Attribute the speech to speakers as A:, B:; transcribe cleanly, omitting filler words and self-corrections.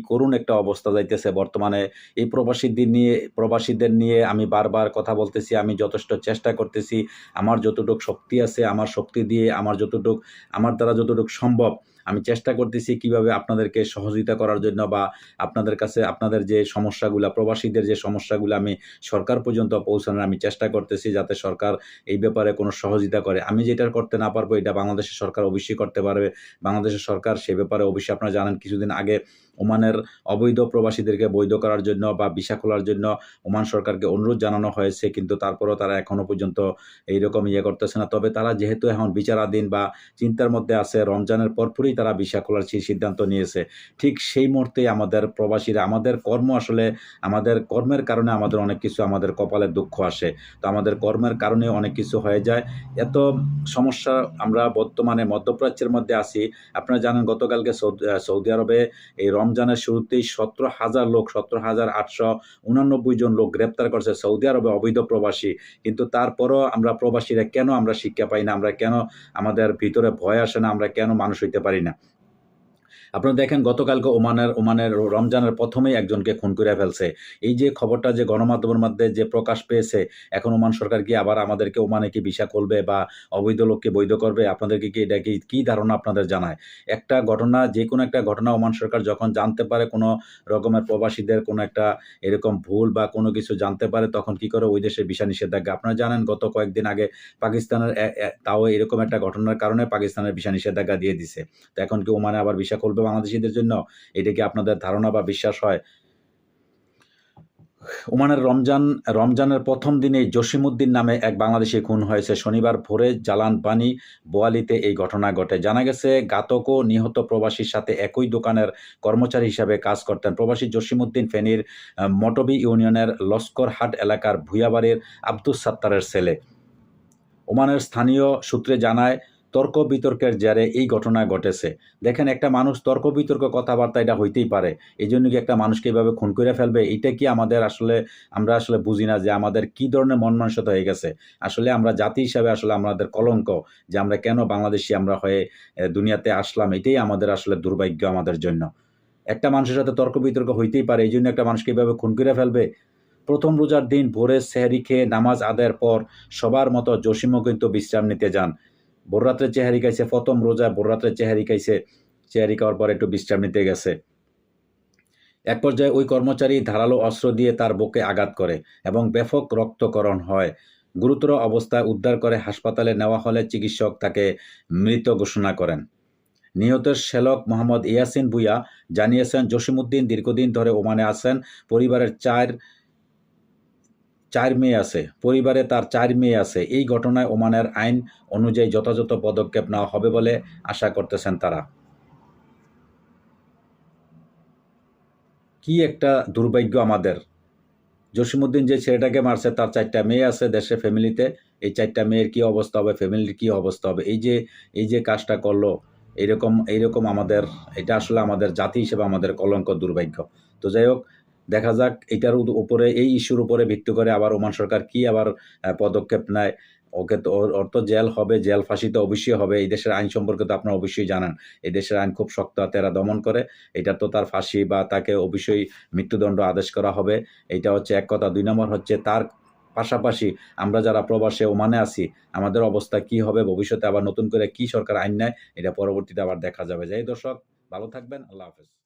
A: করুণ একটা অবস্থা যাইতেছে বর্তমানে। এই প্রবাসীদের নিয়ে আমি বারবার কথা বলতেছি, আমি যথেষ্ট চেষ্টা করতেছি। আমার যতটুক শক্তি আছে, আমার শক্তি দিয়ে আমার দ্বারা যতটুক সম্ভব আমি চেষ্টা করতেছি কিভাবে আপনাদেরকে সহযোগিতা করার জন্য, বা আপনাদের কাছে আপনাদের যে সমস্যাগুলা, প্রবাসীদের যে সমস্যাগুলো আমি সরকার পর্যন্ত পৌঁছানোর আমি চেষ্টা করতেছি, যাতে সরকার এই ব্যাপারে কোনো সহযোগিতা করে। আমি যেটা করতে না পারবো এটা বাংলাদেশের সরকার অবশ্যই করতে পারবে। বাংলাদেশের সরকার সে ব্যাপারে অবশ্যই, আপনারা জানেন কিছুদিন আগে ওমানের অবৈধ প্রবাসীদেরকে বৈধ করার জন্য বা ভিসা খোলার জন্য ওমান সরকারকে অনুরোধ জানানো হয়েছে, কিন্তু তারপরেও তারা এখনো পর্যন্ত এইরকম করতেছে না। তবে তারা যেহেতু এখন বিচারাধীন বা চিন্তার মধ্যে আছে, রমজানের পরপরই তারা ভিসা খোলার সিদ্ধান্ত নিয়েছে। ঠিক সেই মুহূর্তে আমাদের প্রবাসীরা, আমাদের কর্মের কারণে আমাদের অনেক কিছু, আমাদের কপালে দুঃখ আসে। তো আমাদের কর্মের কারণে অনেক কিছু হয়ে যায়। এত সমস্যা আমরা বর্তমানে মধ্যপ্রাচ্যের মধ্যে আছি। আপনারা জানেন গতকালকে সৌদি আরবে এই রমজানের শুরুতেই 17,889 জন লোক গ্রেপ্তার করছে সৌদি আরবে অবৈধ প্রবাসী। কিন্তু তারপরও আমরা প্রবাসীরা কেন আমরা শিক্ষা পাই না, আমরা কেন আমাদের ভিতরে ভয় আসে না, আমরা কেন মানুষ হইতে পারি না? আপনারা দেখেন গতকালকে ওমানের রমজানের প্রথমেই একজনকে খুন করে ফেলছে। এই যে খবরটা যে গণমাধ্যমের মধ্যে যে প্রকাশ পেয়েছে, এখন ওমান সরকার কি আবার আমাদেরকে ওমানে কি ভিসা করবে বা অবৈধ লোককে বৈধ করবে? আপনাদেরকে কি এটা কি ধারণা আপনাদের জানায়? একটা ঘটনা, যে কোনো একটা ঘটনা ওমান সরকার যখন জানতে পারে, কোনো রকমের প্রবাসীদের কোনো একটা এরকম ভুল বা কোনো কিছু জানতে পারে, তখন কি করে ওই দেশের ভিসা নিষেধাজ্ঞা। আপনারা জানেন গত কয়েকদিন আগে পাকিস্তানের তাও এরকম একটা ঘটনার কারণে পাকিস্তানের ভিসা নিষেধাজ্ঞা দিয়ে দিছে। তো এখন কি ওমানে আবার ভিসা করবে বাংলাদেশিদের জন্য? এটা কি আপনাদের ধারণা বা বিশ্বাস হয়? ওমানের রমজানের প্রথম দিনেই জসিমউদ্দিন নামে এক বাংলাদেশি খুন হয়েছে। শনিবার ভোরে জালানবানি বোয়ালিতে এই ঘটনা ঘটে। জানা গেছে ঘাতক ও নিহত প্রবাসীর সাথে একই দোকানের কর্মচারী হিসাবে কাজ করতেন। প্রবাসী জসিমউদ্দিন ফেনীর মটবি ইউনিয়নের লস্করহাট এলাকার ভূঁইয়াবাড়ির আব্দুস সাত্তারের ছেলে। ওমানের স্থানীয় সূত্রে জানায়, তর্ক বিতর্কের জেরে এই ঘটনা ঘটেছে। দেখেন, একটা মানুষ তর্ক বিতর্ক কথাবার্তা এটা হইতেই পারে। এই জন্য কি একটা মানুষকে এভাবে খুন করে ফেলবে? এটা কি আমরা আসলে বুঝি না যে আমাদের কি ধরনের মন মানসিকতা হয়ে গেছে। আসলে আমরা জাতি হিসাবে আসলে আমাদের কলঙ্ক, যে আমরা কেন বাংলাদেশি আমরা হয়ে দুনিয়াতে আসলাম, এটাই আমাদের আসলে দুর্ভাগ্য আমাদের জন্য। একটা মানুষের সাথে তর্ক বিতর্ক হইতেই পারে, এই জন্য একটা মানুষকে এভাবে খুন করে ফেলবে? প্রথম রোজার দিন ভোরে সেহরি খেয়ে নামাজ আদায়ের পর সবার মতো জসিমও কিন্তু বিশ্রাম নিতে যান। ভোররাত্রে চেহারি খাইছে, প্রথম রোজায় ভোররাত্রে চেহারি খাইছে। চেহারি খাওয়ার পর একটু বিশ্রাম নিতে গেছে। এক পর্যায়ে ওই কর্মচারী ধারালো অস্ত্র দিয়ে তার বুকে আঘাত করে এবং ব্যাপক রক্তক্ষরণ হয়। গুরুতর অবস্থায় উদ্ধার করে হাসপাতালে নেওয়া হলে চিকিৎসক তাকে মৃত ঘোষণা করেন। নিহতের শ্যালক মোহাম্মদ ইয়াসিন ভূঁইয়া জানিয়েছেন, জসিমউদ্দিন দীর্ঘদিন ধরে ওমানে আছেন। পরিবারের পরিবারে তার 4 মেয়ে আছে। এই ঘটনায় ওমানের আইন অনুযায়ী যথাযথ পদক্ষেপ নেওয়া হবে বলে আশা করতেছেন তারা। কি একটা দুর্ভাগ্য আমাদের! জসিমউদ্দিন যে ছেলেটাকে মারছে, তার 4টা মেয়ে আছে দেশে, ফ্যামিলিতে। এই 4টা মেয়ের কি অবস্থা হবে, ফ্যামিলির কি অবস্থা হবে? এই যে কাজটা করলো, এইরকম আমাদের, এটা আসলে আমাদের জাতি হিসেবে আমাদের কলঙ্ক, দুর্ভাগ্য। তো যাই হোক, দেখা যাক এটার উপরে, এই ইস্যুর উপরে ভিত্তি করে আবার ওমান সরকার কি আবার পদক্ষেপ নেয়। ওকে তো, ওর তো জেল হবে, জেল ফাঁসি তো অবশ্যই হবে। এই দেশের আইন সম্পর্কে তো আপনারা অবশ্যই জানেন। এই দেশের আইন খুব শক্ত হাতে এরা দমন করে। এটা তো তার ফাঁসি বা তাকে অবশ্যই মৃত্যুদণ্ড আদেশ করা হবে। এইটা হচ্ছে এক কথা। 2 নম্বর হচ্ছে, তার পাশাপাশি আমরা যারা প্রবাসে ওমানে আছি, আমাদের অবস্থা কি হবে ভবিষ্যতে, আবার নতুন করে কি সরকার আইন নেয়, এটা পরবর্তীতে আবার দেখা যাবে। যাই দর্শক, ভালো থাকবেন। আল্লাহ হাফেজ।